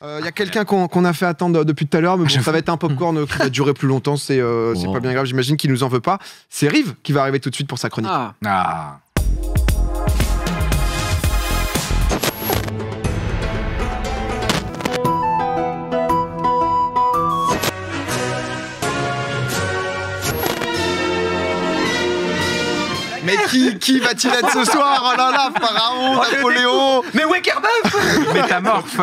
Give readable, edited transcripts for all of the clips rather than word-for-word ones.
Il y a quelqu'un qu'on a fait attendre depuis tout à l'heure, mais bon, ça va être un popcorn qui va durer plus longtemps, c'est pas bien grave, j'imagine qu'il nous en veut pas. C'est Rive qui va arriver tout de suite pour sa chronique. Mais qui va-t-il être ce soir? Oh là là, Pharaon, Napoléon. Mais Weckerbuff. Métamorphe.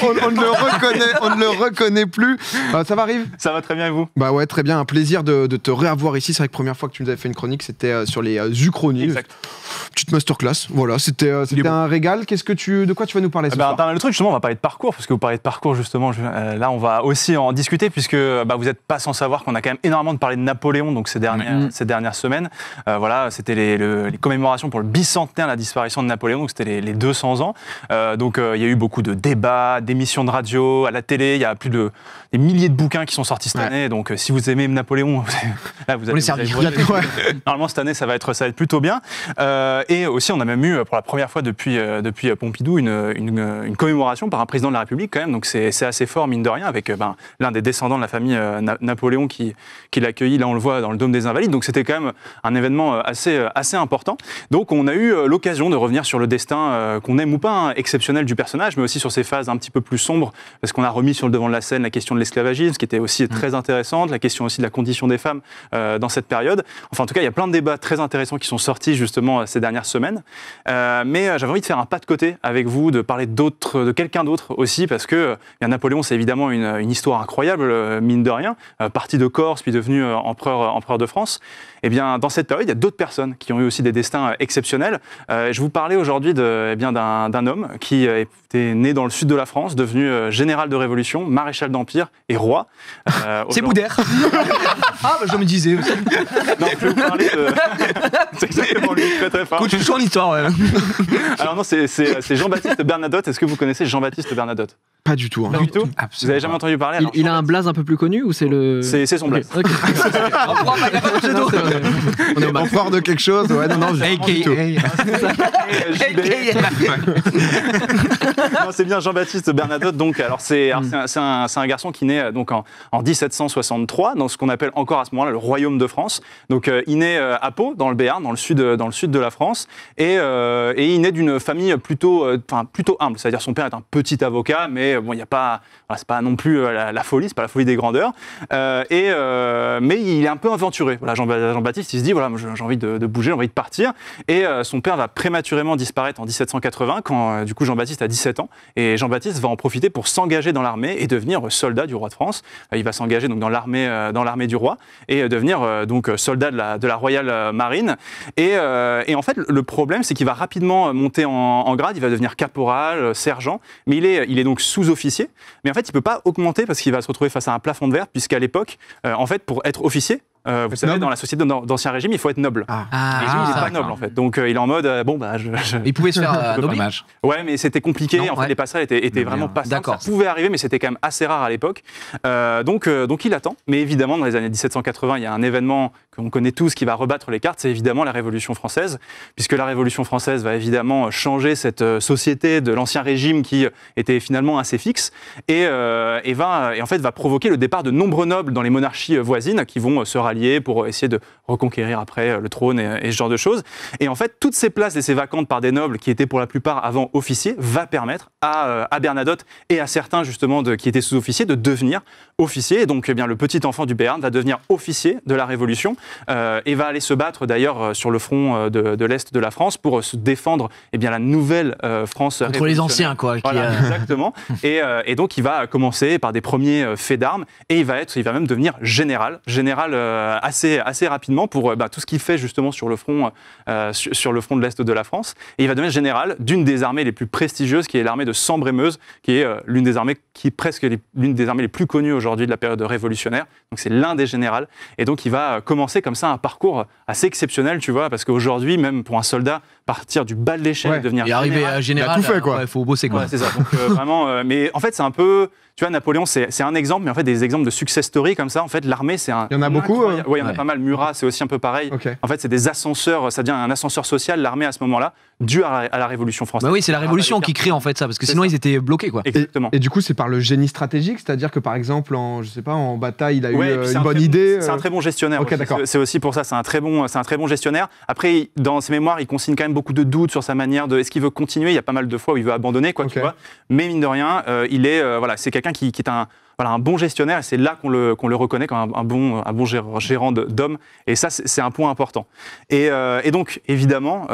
On ne le reconnaît plus. Ça va, Rive? Ça va très bien et vous? Bah ouais, très bien. Un plaisir de te réavoir ici. C'est vrai que la première fois que tu nous avais fait une chronique, c'était sur les uchronies. Exact. Petite masterclass. Voilà, c'était un régal. De quoi tu vas nous parler ce soir? Dans le truc, justement, on va parler de parcours, parce que vous parlez de parcours, justement. Là, on va aussi en discuter, puisque vous n'êtes pas sans savoir qu'on a quand même énormément parlé de Napoléon donc, ces dernières semaines. Voilà, c'était les commémorations pour le bicentenaire de la disparition de Napoléon, donc c'était les 200 ans. Donc il y a eu beaucoup de débats, d'émissions de radio, à la télé, il y a des milliers de bouquins qui sont sortis cette année, donc si vous aimez Napoléon, là vous allez normalement cette année ça va être plutôt bien. Et aussi on a même eu pour la première fois depuis Pompidou une commémoration par un président de la République quand même, donc c'est assez fort mine de rien, avec l'un des descendants de la famille Napoléon qui l'a accueilli, là on le voit dans le Dôme des Invalides, donc c'était quand même un événement assez important. Donc on a eu l'occasion de revenir sur le destin qu'on aime ou pas, exceptionnel du personnage, mais aussi sur ses phases un petit peu plus sombres, parce qu'on a remis sur le devant de la scène la question de l'esclavagisme, qui était aussi très intéressante, la question aussi de la condition des femmes dans cette période. Enfin en tout cas, il y a plein de débats très intéressants qui sont sortis justement ces dernières semaines. Mais j'avais envie de faire un pas de côté avec vous, de parler de quelqu'un d'autre aussi, parce que Napoléon, c'est évidemment une histoire incroyable, mine de rien, parti de Corse, puis devenu empereur de France. Et bien, dans cette période, il y a d'autres personnes qui ont eu aussi des destins exceptionnels. Je vous parlais aujourd'hui d'un homme qui était né dans le sud de la France, devenu général de Révolution, maréchal d'Empire et roi. C'est Boudère. Je me disais aussi. Non, je vais vous parler de... C'est exactement lui, très très fort. Écoute, je suis chaud en histoire, ouais. Alors non, c'est Jean-Baptiste Bernadotte. Est-ce que vous connaissez Jean-Baptiste Bernadotte? Pas du tout. Pas du tout. Vous n'avez jamais entendu parler? Il a un blaze un peu plus connu ou c'est le... C'est son blaze. Okay. On est empereur de quelque chose. Ouais, non, non, c'est bien Jean-Baptiste Bernadotte. Donc, alors c'est un garçon qui naît donc en 1763 dans ce qu'on appelle encore à ce moment-là le royaume de France. Donc, il naît à Pau, dans le Béarn, dans le sud de la France, et il naît d'une famille plutôt humble. C'est-à-dire son père est un petit avocat, mais bon, il y a pas, c'est pas non plus la folie, c'est pas la folie des grandeurs. Mais il est un peu aventuré. Voilà, Jean-Baptiste, il se dit voilà, j'ai envie de bouger, j'ai envie de partir. Et son père va prématurément disparaître en 1780 quand du coup Jean-Baptiste a 17 ans. Et Jean-Baptiste va en profiter pour s'engager dans l'armée et devenir soldat du roi de France. Il va s'engager donc dans l'armée du roi et devenir donc soldat de la Royal Marine. Et en fait, le problème, c'est qu'il va rapidement monter en grade. Il va devenir caporal, sergent, mais il est donc sous-officier. Mais en fait, il peut pas augmenter parce qu'il va se retrouver face à un plafond de verre, puisqu'à l'époque, en fait, pour être officier, vous savez, dans la société d'Ancien Régime, il faut être noble. Et lui, il n'est pas noble, en fait. Donc, il est en mode, Il pouvait se faire nobler. Ouais, mais c'était compliqué. Non, en fait, les passerelles étaient vraiment pas simples. Ça pouvait arriver, mais c'était quand même assez rare à l'époque. Donc, il attend. Mais évidemment, dans les années 1780, il y a un événement qu'on connaît tous qui va rebattre les cartes. C'est évidemment la Révolution française, puisque la Révolution française va évidemment changer cette société de l'Ancien Régime qui était finalement assez fixe et en fait va provoquer le départ de nombreux nobles dans les monarchies voisines qui vont se rallier pour essayer de reconquérir après le trône et ce genre de choses. Et en fait, toutes ces places laissées vacantes par des nobles qui étaient pour la plupart avant officiers va permettre à Bernadotte et à certains justement qui étaient sous-officiers de devenir officiers. Et donc, eh bien, le petit enfant du Béarn va devenir officier de la Révolution et va aller se battre d'ailleurs sur le front de l'Est de la France pour se défendre la nouvelle France contre les anciens, quoi. Voilà, exactement. Et donc, il va commencer par des premiers faits d'armes et il va même devenir général assez rapidement pour tout ce qu'il fait justement sur le front de l'Est de la France. Et il va devenir général d'une des armées les plus prestigieuses, qui est l'armée de Sambre-et-Meuse, qui est l'une des armées les plus connues aujourd'hui de la période révolutionnaire. Donc c'est l'un des généraux. Et donc il va commencer comme ça un parcours assez exceptionnel, tu vois, parce qu'aujourd'hui, même pour un soldat, partir du bas de l'échelle et devenir général, il a tout fait, quoi. Il faut bosser, quoi. Ouais, c'est ça. Donc vraiment, mais en fait, c'est un peu... tu vois, Napoléon, c'est un exemple, mais en fait, des exemples de success story comme ça, en fait, l'armée, c'est un... Il y en a beaucoup Oui, il y en a pas mal. Murat, c'est aussi un peu pareil. Ok. En fait, c'est des ascenseurs, ça devient un ascenseur social, l'armée, à ce moment-là, dû à la Révolution française. Bah oui, c'est la Révolution qui crée en fait ça, parce que sinon ils étaient bloqués quoi. Exactement. Et du coup, c'est par le génie stratégique, c'est-à-dire que par exemple, je sais pas, en bataille, il a Ouais, et eu puis c'est une un bonne très idée. C'est un très bon gestionnaire. Ok, aussi. d'accord. C'est aussi pour ça, c'est un très bon gestionnaire. Après, dans ses mémoires, il consigne quand même beaucoup de doutes sur sa manière de. Est-ce qu'il veut continuer? Il y a pas mal de fois où il veut abandonner, quoi, Ok. tu vois. Mais mine de rien, c'est quelqu'un qui est un bon gestionnaire, et c'est là qu'on le reconnaît comme un bon gérant d'hommes. Et ça, c'est un point important. Et donc, évidemment,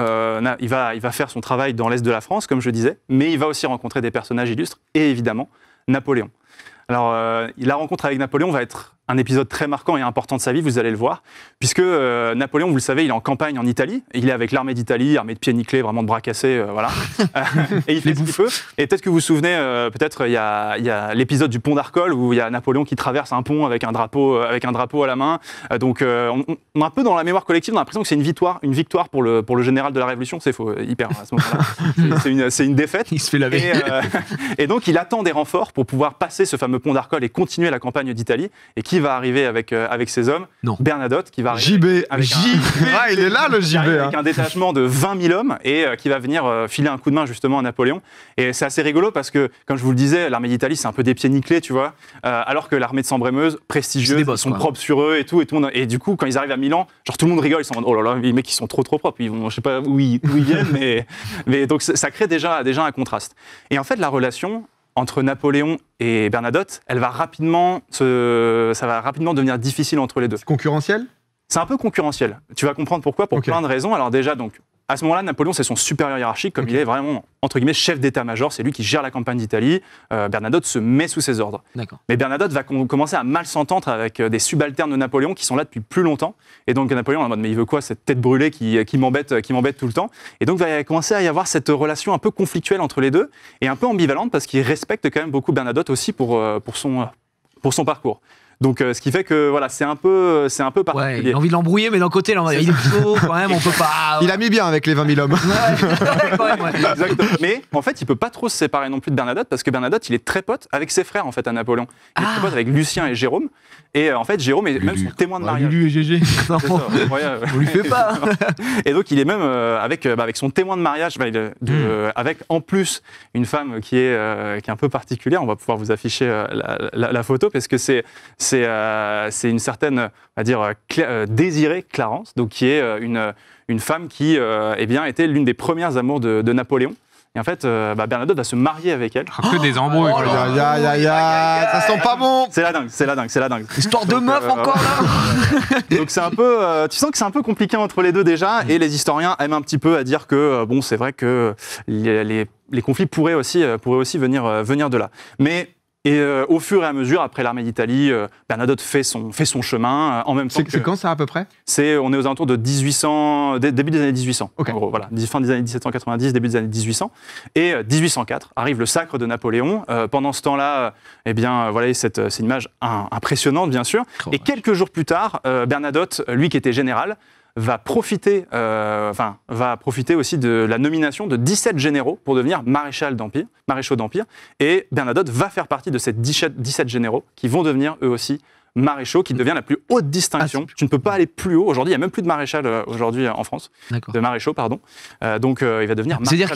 il va faire son travail dans l'Est de la France, comme je disais, mais il va aussi rencontrer des personnages illustres, et évidemment, Napoléon. Alors, la rencontre avec Napoléon va être un épisode très marquant et important de sa vie, vous allez le voir, puisque Napoléon, vous le savez, il est en campagne en Italie, il est avec l'armée d'Italie, armée de pieds nickelés, vraiment de bras cassés, voilà. Et il fait ce qu'il peut. Et peut-être que vous vous souvenez, il y a l'épisode du pont d'Arcole, où il y a Napoléon qui traverse un pont avec un drapeau à la main. Donc, on est un peu dans la mémoire collective, on a l'impression que c'est une victoire pour le général de la Révolution, c'est faux, hyper à ce moment-là. C'est une défaite. Il se fait laver. Et donc, il attend des renforts pour pouvoir passer ce fameux pont d'Arcole et continuer la campagne d'Italie. Et qui va arriver avec ses hommes? Non. Bernadotte, qui va arriver JB. Ah, il est là, le JB. avec un détachement de 20 000 hommes et qui va venir filer un coup de main justement à Napoléon. Et c'est assez rigolo parce que, comme je vous le disais, l'armée d'Italie, c'est un peu des pieds nickelés, tu vois, alors que l'armée de Sambre-et-Meuse, prestigieuse, ils sont propres sur eux et tout. Et du coup, quand ils arrivent à Milan, genre tout le monde rigole, ils sont en mode, oh là là, les mecs, ils sont trop propres. Je sais pas où ils viennent, mais donc ça crée déjà un contraste. Et en fait, la relation entre Napoléon et Bernadotte, ça va rapidement devenir difficile entre les deux. C'est concurrentiel? C'est un peu concurrentiel. Tu vas comprendre pourquoi, pour plein de raisons. Alors déjà, donc, à ce moment-là, Napoléon, c'est son supérieur hiérarchique, comme il est vraiment, entre guillemets, chef d'état-major. C'est lui qui gère la campagne d'Italie. Bernadotte se met sous ses ordres. D'accord. Mais Bernadotte va commencer à mal s'entendre avec des subalternes de Napoléon qui sont là depuis plus longtemps. Et donc Napoléon est en mode, mais il veut quoi, cette tête brûlée qui m'embête tout le temps. Et donc va commencer à y avoir cette relation un peu conflictuelle entre les deux et un peu ambivalente parce qu'il respecte quand même beaucoup Bernadotte aussi pour son parcours. Donc, ce qui fait que voilà, c'est un peu particulier. Ouais, il a envie de l'embrouiller, mais d'un côté, il est chaud quand même, on peut pas. Il a mis bien avec les 20 000 hommes. Ouais. Exactement. Mais en fait, il peut pas trop se séparer non plus de Bernadotte parce que Bernadotte, il est très pote avec ses frères en fait à Napoléon. Il est très pote avec Lucien et Jérôme. Et en fait, Jérôme est même son témoin de mariage. Lulu et GG. C'est ça, incroyable. On lui fait pas. Et donc, il est même avec son témoin de mariage, avec en plus une femme qui est un peu particulière. On va pouvoir vous afficher la photo parce que c'est une certaine, on va dire, Désirée Clarence, donc qui est une femme qui était l'une des premières amours de Napoléon. Et en fait, Bernadotte va se marier avec elle. Que des embrouilles. quoi. Ça sent pas bon. C'est la dingue. Histoire de meuf encore là. Donc c'est un peu, tu sens que c'est un peu compliqué entre les deux déjà, et les historiens aiment un petit peu à dire que c'est vrai que les conflits pourraient aussi venir de là. Mais au fur et à mesure, après l'armée d'Italie, Bernadotte fait son chemin en même temps. C'est quand ça à peu près? On est aux alentours de 1800, début des années 1800. Okay. En gros, voilà, fin des années 1790, début des années 1800. Et 1804 arrive le sacre de Napoléon. Pendant ce temps-là, c'est une image impressionnante, bien sûr. Et quelques jours plus tard, Bernadotte, lui qui était général, va profiter aussi de la nomination de 17 généraux pour devenir maréchaux d'Empire. Et Bernadotte va faire partie de ces 17 généraux qui vont devenir eux aussi maréchaux, qui devient la plus haute distinction. Tu ne peux pas aller plus haut. Aujourd'hui, il n'y a même plus de maréchal aujourd'hui en France. D'accord. De maréchaux, pardon. Donc, il va devenir maréchal C'est-à-dire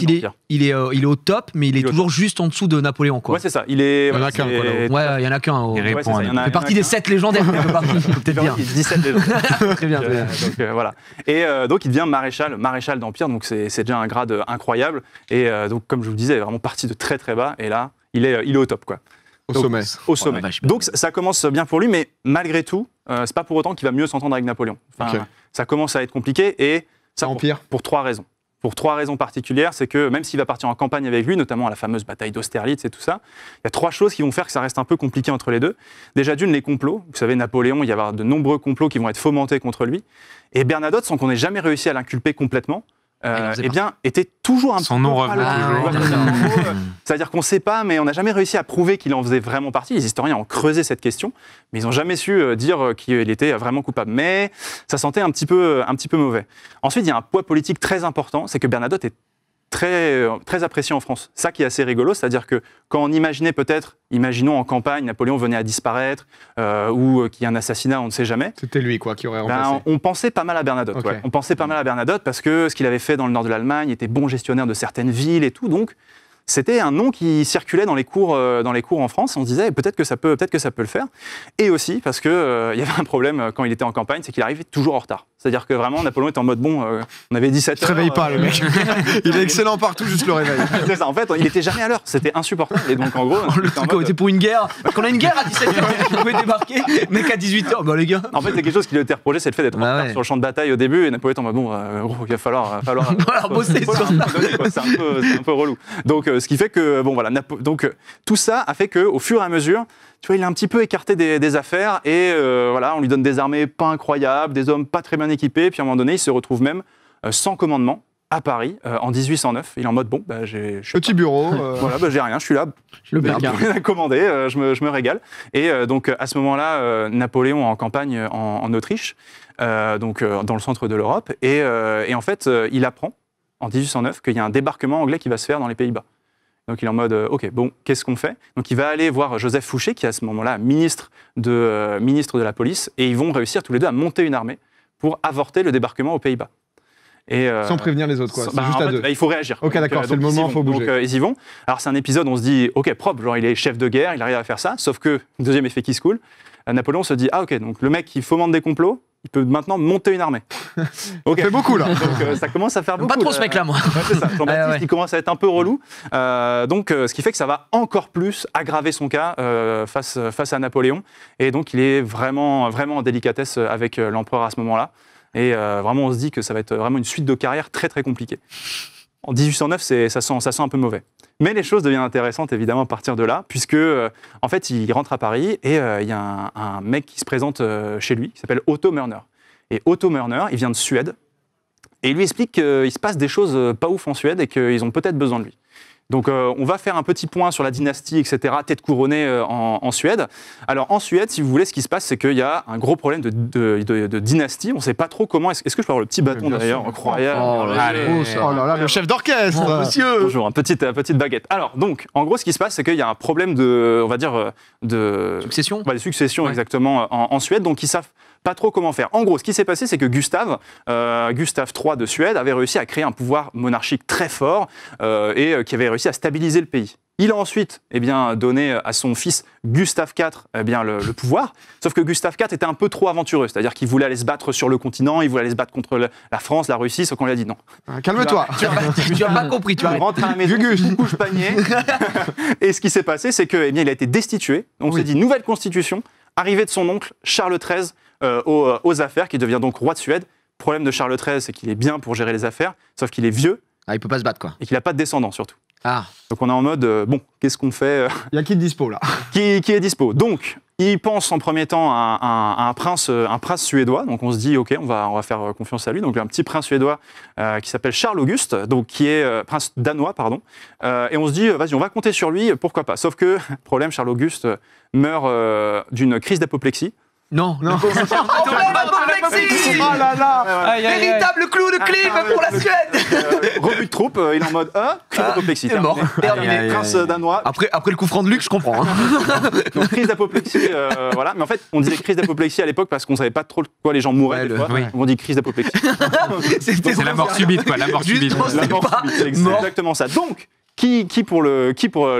qu'il est au top, mais il est toujours juste en dessous de Napoléon, quoi. Ouais, c'est ça. Il y en a qu'un, quoi, là-haut. Ouais, il y en a qu'un. Il répond. Il fait partie des 7 légendaires. Peut-être bien. 17 légendaires. Très bien. Donc, voilà. Et donc, il devient maréchal d'Empire. Donc, c'est déjà un grade incroyable. Et donc, comme je vous le disais, il est vraiment parti de très très bas. Et là, il est au top, quoi. Au sommet. Au sommet. Donc ça commence bien pour lui, mais malgré tout, c'est pas pour autant qu'il va mieux s'entendre avec Napoléon. Enfin, ça commence à être compliqué et ça pour 3 raisons. Pour 3 raisons particulières, c'est que même s'il va partir en campagne avec lui, notamment à la fameuse bataille d'Austerlitz et tout ça, il y a 3 choses qui vont faire que ça reste un peu compliqué entre les deux. Déjà d'une, les complots. Vous savez, Napoléon, il va y avoir de nombreux complots qui vont être fomentés contre lui. Et Bernadotte, sans qu'on ait jamais réussi à l'inculper complètement, était toujours un son nom revenait toujours. C'est-à-dire qu'on ne sait pas, mais on n'a jamais réussi à prouver qu'il en faisait vraiment partie. Les historiens ont creusé cette question, mais ils n'ont jamais su dire qu'il était vraiment coupable. Mais ça sentait un petit peu mauvais. Ensuite, il y a un poids politique très important, c'est que Bernadotte est très apprécié en France. Ça qui est assez rigolo, c'est-à-dire que quand on imaginait peut-être, imaginons en campagne, Napoléon venait à disparaître ou qu'il y a un assassinat, on ne sait jamais. C'était lui quoi qui aurait remplacé. On pensait pas mal à Bernadotte. Okay. Ouais. On pensait pas mal à Bernadotte parce que ce qu'il avait fait dans le nord de l'Allemagne, il était bon gestionnaire de certaines villes et tout, donc c'était un nom qui circulait dans les cours en France. On se disait peut-être que ça peut le faire. Et aussi parce que il y avait un problème quand il était en campagne, c'est qu'il arrivait toujours en retard. C'est-à-dire que vraiment Napoléon était en mode on avait 17 heures. Il se réveille pas le mec. Il est excellent partout, juste le réveil. C'est ça. En fait, il était jamais à l'heure. C'était insupportable. Et donc en gros, Le truc on était pour une guerre. Parce qu'on a une guerre à 17h, vous pouvez débarquer. Mec à 18h, bah les gars. En fait, c'est quelque chose qui lui était reproché, c'est le fait d'être en retard sur le champ de bataille au début. Et Napoléon était en mode gros, il va falloir bosser sur ça. C'est un peu relou. Donc ce qui fait que voilà. Donc tout ça a fait que au fur et à mesure, tu vois, il est un petit peu écarté des affaires et voilà, on lui donne des armées pas incroyables, des hommes pas très bien équipés, puis à un moment donné, il se retrouve même sans commandement à Paris en 1809. Il est en mode j'ai petit bureau. Voilà, j'ai rien, je suis là. Le bergard. Rien à commander, je me régale. Et donc à ce moment-là, Napoléon en campagne en Autriche, donc dans le centre de l'Europe, et en fait, il apprend en 1809 qu'il y a un débarquement anglais qui va se faire dans les Pays-Bas. Donc il est en mode, ok, bon, qu'est-ce qu'on fait? Donc il va aller voir Joseph Fouché, qui est à ce moment-là ministre de la police, et ils vont réussir tous les deux à monter une armée pour avorter le débarquement aux Pays-Bas. Et, sans prévenir les autres, quoi. C'est juste à deux. Il faut réagir. Ok, d'accord, c'est le moment, il faut bouger. Donc ils y vont. Alors c'est un épisode, on se dit, ok, propre, genre il est chef de guerre, il arrive à faire ça, sauf que, deuxième effet qui se coule, Napoléon se dit, ah ok, donc le mec qui fomente des complots, il peut maintenant monter une armée. Okay. Ça fait beaucoup là. Donc ça commence à faire beaucoup. Pas trop ce mec-là, moi. Ouais, c'est ça. Jean-Baptiste, il commence à être un peu relou. Donc ce qui fait que ça va encore plus aggraver son cas face à Napoléon. Et donc il est vraiment, vraiment en délicatesse avec l'empereur à ce moment-là. Et vraiment, on se dit que ça va être vraiment une suite de carrière très, très compliquée. En 1809, ça sent un peu mauvais. Mais les choses deviennent intéressantes, évidemment, à partir de là, puisque, en fait, il rentre à Paris et il y a un mec qui se présente chez lui, qui s'appelle Otto Mörner. Et Otto Mörner, il vient de Suède, et il lui explique qu'il se passe des choses pas ouf en Suède et qu'ils ont peut-être besoin de lui. Donc on va faire un petit point sur la dynastie, etc., tête couronnée en Suède. Alors en Suède, si vous voulez, ce qui se passe, c'est qu'il y a un gros problème de dynastie. On ne sait pas trop comment... Est-ce que je peux avoir le petit bâton d'ailleurs? Incroyable. Oh là là, le chef d'orchestre. Monsieur. Bonjour, une petite baguette. Alors donc, en gros, ce qui se passe, c'est qu'il y a un problème de Succession. De succession, ouais. Exactement, en Suède. Donc ils savent pas trop comment faire. En gros, ce qui s'est passé, c'est que Gustave III de Suède avait réussi à créer un pouvoir monarchique très fort et qui avait réussi à stabiliser le pays. Il a ensuite donné à son fils Gustave IV le pouvoir, sauf que Gustave IV était un peu trop aventureux, c'est-à-dire qu'il voulait aller se battre sur le continent, il voulait aller se battre contre la France, la Russie, sauf qu'on lui a dit non. Calme-toi. Tu as pas compris, tu rentres à la maison, tu couches panier. Et ce qui s'est passé, c'est qu'il a été destitué. Donc on s'est dit nouvelle constitution, arrivée de son oncle Charles XIII aux affaires, qui devient donc roi de Suède. Le problème de Charles XIII, c'est qu'il est bien pour gérer les affaires, sauf qu'il est vieux. Ah, il peut pas se battre, quoi. Et qu'il n'a pas de descendants, surtout. Ah. Donc on est en mode, bon, qu'est-ce qu'on fait? Il y a qui de dispo, là? Qui est dispo. Donc, il pense en premier temps à un prince suédois. Donc on se dit, ok, on va faire confiance à lui. Donc un petit prince suédois qui s'appelle Charles Auguste, donc qui est prince danois, pardon. Et on se dit, vas-y, on va compter sur lui, pourquoi pas. Sauf que, problème, Charles Auguste meurt d'une crise d'apoplexie. Non. Oh là là. Véritable clou de clé pour la Suède. Rebut de troupe, il est en mode crise d'apoplexie. Il est mort. Prince danois. Après le coup franc de Luc, je comprends. Donc crise d'apoplexie, voilà. Mais en fait, on disait crise d'apoplexie à l'époque parce qu'on savait pas trop quoi les gens mouraient. Des fois. Oui. On dit crise d'apoplexie. C'est la mort subite, quoi. La mort subite. La mort subite, c'est exactement ça. Donc, qui pour le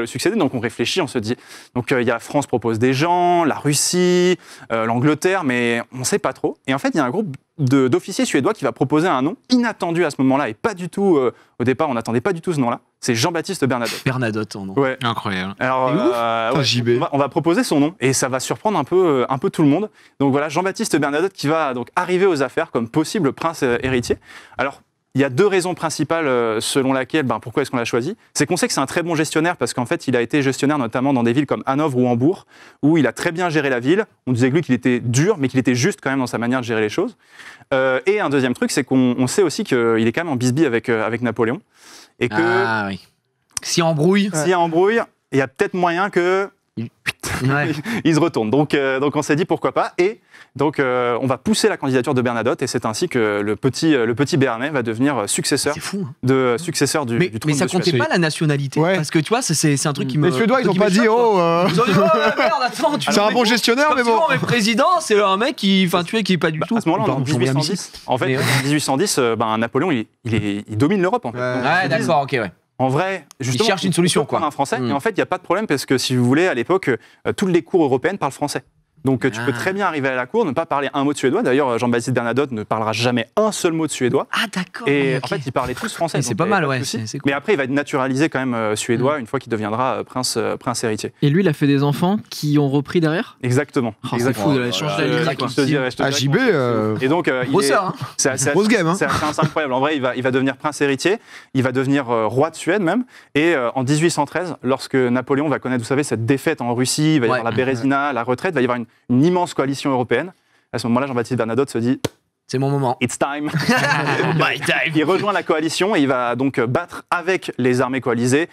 succéder? Donc on réfléchit, on se dit, donc il y a la France propose des gens, la Russie, l'Angleterre, mais on ne sait pas trop. Et en fait, il y a un groupe d'officiers suédois qui va proposer un nom inattendu à ce moment-là, et pas du tout, au départ, on n'attendait pas du tout ce nom-là. C'est Jean-Baptiste Bernadotte. Bernadotte, ton nom. Ouais. Incroyable. Alors, JB. on va proposer son nom, et ça va surprendre un peu tout le monde. Donc voilà, Jean-Baptiste Bernadotte qui va donc arriver aux affaires comme possible prince héritier. Alors, il y a deux raisons principales selon laquelle, pourquoi est-ce qu'on l'a choisi. C'est qu'on sait que c'est un très bon gestionnaire parce qu'en fait, il a été gestionnaire notamment dans des villes comme Hanovre ou Hambourg, où il a très bien géré la ville. On disait que lui qu'il était dur, mais qu'il était juste quand même dans sa manière de gérer les choses. Et un deuxième truc, c'est qu'on sait aussi qu'il est quand même en bisbille avec Napoléon. Et que Ah oui. S'il embrouille. S'il y a embrouille, il y a peut-être moyen que... Ouais. il se retourne. Donc on s'est dit pourquoi pas. Et donc on va pousser la candidature de Bernadotte et c'est ainsi que le petit Béarnais va devenir successeur C'est fou. Hein. du trône Mais ça de Suède. comptait pas la nationalité. Ouais. Parce que tu vois, c'est un truc qui me. Les Suédois, ils ont pas dit, choque, quoi. oh. Ils ont dit, oh merde, attends, tu C'est un bon gestionnaire, mais bon. Mais président, c'est un mec qui est pas du tout. À ce moment-là, en Pardon, j'envoie un 1810, en fait, Mais ouais. en 1810, Napoléon, il domine l'Europe en fait. Ouais. Donc, Ouais, ils se disent, d'accord, ok, ouais. En vrai, justement, cherchent une solution, on peut prendre quoi. un français. Mm. Et en fait, il n'y a pas de problème parce que si vous voulez, à l'époque, toutes les cours européennes parlent français. Donc tu peux très bien arriver à la cour, ne pas parler un mot de suédois. D'ailleurs, Jean-Baptiste Bernadotte ne parlera jamais un seul mot de suédois. Ah, d'accord. Et ok. en fait, ils parlaient tous français. Mais c'est donc pas il y avait mal, de ouais, souci. c'est cool. Mais après, il va être naturalisé quand même suédois une fois qu'il deviendra prince héritier. Et lui, il a fait des enfants qui ont repris derrière. Exactement. Oh, c'est Exactement. fou de la changer la ligne, quoi. Je te dirais, JB, Et donc, il Grosse est- sœur, hein. c'est Grosse game, hein. c'est incroyable. En vrai, il va devenir prince héritier, il va devenir roi de Suède même. Et en 1813, lorsque Napoléon va connaître, vous savez, cette défaite en Russie, il va y avoir la Bérésina, la retraite, il va y avoir une immense coalition européenne. À ce moment-là, Jean-Baptiste Bernadotte se dit C'est mon moment. It's time. My time. Il rejoint la coalition et il va donc battre avec les armées coalisées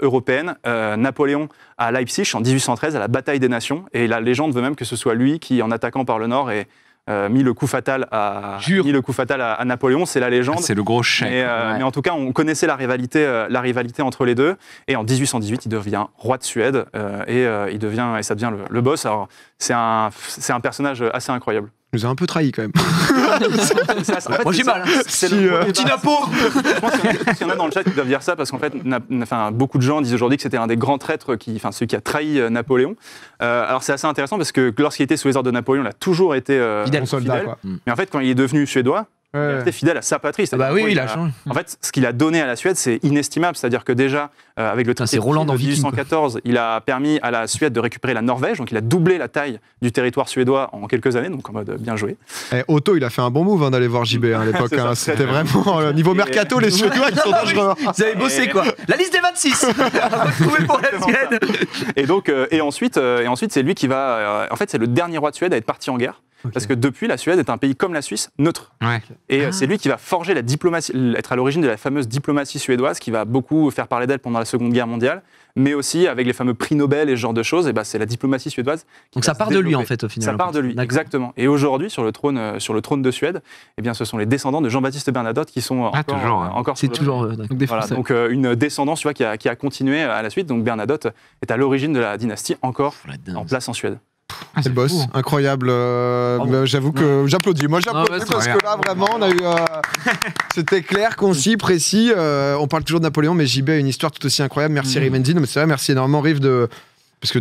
européennes Napoléon à Leipzig en 1813 à la bataille des nations. Et la légende veut même que ce soit lui qui, en attaquant par le nord, ait mis le coup fatal à Napoléon. C'est la légende. C'est le gros chèque. Mais en tout cas, on connaissait la rivalité entre les deux. Et en 1818, il devient roi de Suède et ça devient le boss. Alors, c'est un personnage assez incroyable. Il nous a un peu trahi quand même. Moi, j'ai mal. C'est Si, Petit Napo. Je pense qu'il y en a dans le chat qui doivent dire ça parce qu'en fait, beaucoup de gens disent aujourd'hui que c'était un des grands traîtres, celui qui a trahi Napoléon. Alors c'est assez intéressant parce que lorsqu'il était sous les ordres de Napoléon, il a toujours été Fidèle. Bon soldat, quoi. Mais en fait, quand il est devenu suédois, il Ouais. a été fidèle à sa patrie. Ah bah C'est-à-dire oui, qu'il il a changé. En fait, ce qu'il a donné à la Suède, c'est inestimable. C'est-à-dire que déjà, avec le traité c'est Roland de dans Viking, 1814, il a permis à la Suède de récupérer la Norvège. Donc, il a doublé la taille du territoire suédois en quelques années. Donc, en mode bien joué. Otto, il a fait un bon move d'aller voir JB à l'époque. C'est ça, hein. c'est C'était très vraiment niveau mercato, les Suédois, ils sont dangereux. Vous avez bossé, quoi. La liste des 26. Retrouvée pour la Suède. Et donc, et ensuite, c'est lui qui va. En fait, c'est le dernier roi de Suède à être parti en guerre. Parce que depuis, la Suède est un pays comme la Suisse, neutre. Ouais. Et c'est lui qui va forger la diplomatie, être à l'origine de la fameuse diplomatie suédoise, qui va beaucoup faire parler d'elle pendant la Seconde Guerre mondiale, mais aussi avec les fameux prix Nobel et ce genre de choses. Et ben, c'est la diplomatie suédoise. Donc ça part de lui, en fait, au final. Ça part de lui, D'accord. exactement. Et aujourd'hui, sur le trône de Suède, eh bien, ce sont les descendants de Jean-Baptiste Bernadotte qui sont encore C'est sur le toujours. Donc des voilà, Français. donc une descendance tu vois, qui a continué à la suite. Donc Bernadotte est à l'origine de la dynastie encore en place en Suède. C'est le boss, incroyable. J'avoue que j'applaudis. Moi, j'applaudis Ouais, c'est parce vrai. que là, vraiment, on a eu. C'était clair, concis, précis. On parle toujours de Napoléon, mais JB a une histoire tout aussi incroyable. Merci Rivenzi. Non, mais c'est vrai, merci énormément Rive parce que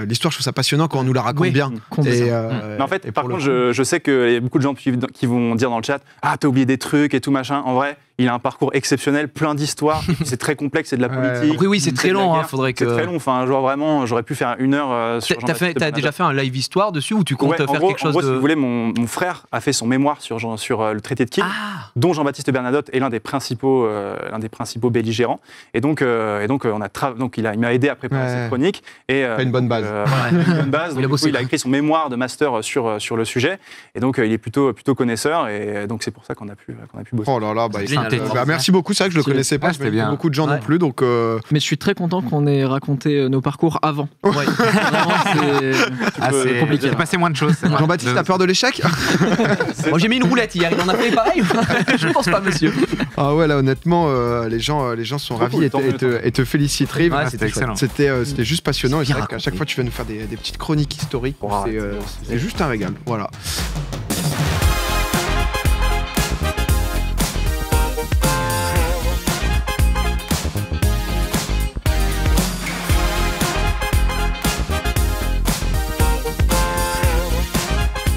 l'histoire, je trouve ça passionnant quand on nous la raconte Oui, bien. complètement. Mais en fait, et par pour le contre, je sais qu'il y a beaucoup de gens qui vont dire dans le chat « Ah, t'as oublié des trucs et tout machin ». En vrai, il a un parcours exceptionnel, plein d'histoires. C'est très complexe, c'est de la politique. Oui, c'est très de la long. guerre. Faudrait que. C'est très long. Enfin, genre vraiment, j'aurais pu faire 1 heure sur Jean-Baptiste T'as déjà fait un live histoire dessus ou tu comptes Ouais, faire en gros, quelque chose si de. vous voulez, mon frère a fait son mémoire sur le traité de Kiel, Ah. dont Jean-Baptiste Bernadotte est l'un des principaux belligérants. Et donc, il m'a aidé à préparer cette chronique. Et, T'as une bonne base. Une bonne base. Il a Donc, bossé. il a écrit son mémoire de master sur le sujet. Et donc, il est plutôt connaisseur. Et donc, c'est pour ça qu'on a pu bosser. Oh là là, C'est génial. merci beaucoup. C'est vrai que je le C'est- connaissais pas. Ah, Je c'était connais bien. beaucoup de gens Ouais. non plus. Donc, Mais je suis très content qu'on ait raconté nos parcours avant. Ouais. Vraiment, c'est compliqué. Il s'est passé moins de choses. c'est vrai. Jean-Baptiste, t'as peur de l'échec? Moi j'ai mis une roulette hier, il en a fait pareil. Je pense pas, monsieur. Ah ouais, là, honnêtement, les gens sont Trop ravis cool, et tant mieux, te félicitent, Rive. Ouais, C'était excellent. C'était juste passionnant. Et c'est bien vrai qu'à raconté. chaque fois, tu vas nous faire des petites chroniques historiques. Oh, C'est juste un régal. Voilà.